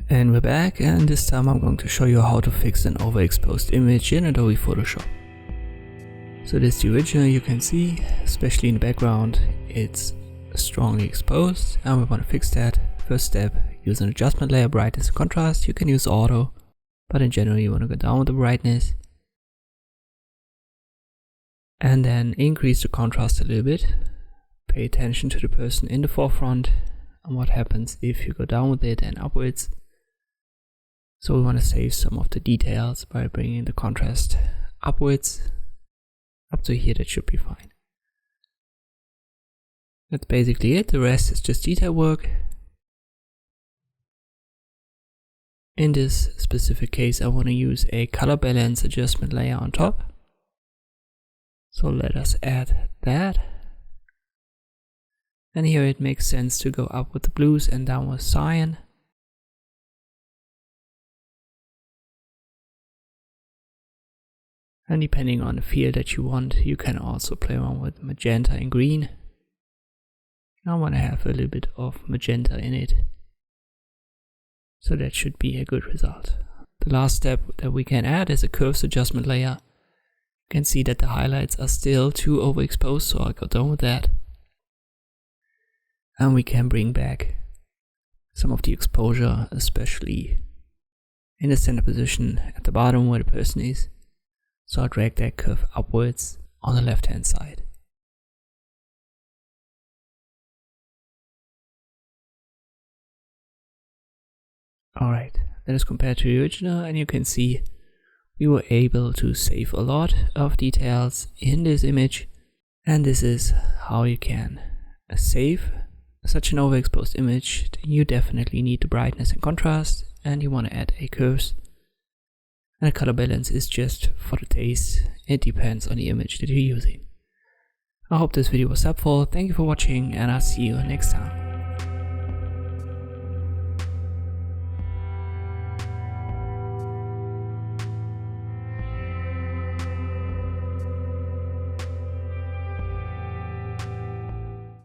And we're back, and this time I'm going to show you how to fix an overexposed image in Adobe Photoshop. So this is the original. You can see, especially in the background, it's strongly exposed and we want to fix that. First step, use an adjustment layer, brightness and contrast. You can use auto, but in general you want to go down with the brightness. And then increase the contrast a little bit. Pay attention to the person in the foreground and what happens if you go down with it and upwards. So we want to save some of the details by bringing the contrast upwards. Up to here, that should be fine. That's basically it. The rest is just detail work. In this specific case, I want to use a color balance adjustment layer on top. So let us add that. And here it makes sense to go up with the blues and down with cyan. And depending on the feel that you want, you can also play around with magenta and green. I want to have a little bit of magenta in it. So that should be a good result. The last step that we can add is a curves adjustment layer. You can see that the highlights are still too overexposed, so I'll go down with that. And we can bring back some of the exposure, especially in the center position at the bottom where the person is. So I'll drag that curve upwards on the left hand side. Alright, that is compared to the original, and you can see we were able to save a lot of details in this image. And this is how you can save such an overexposed image. You definitely need the brightness and contrast, and you want to add a curves. And the color balance is just for the taste. It depends on the image that you're using. I hope this video was helpful. Thank you for watching, and I'll see you next time.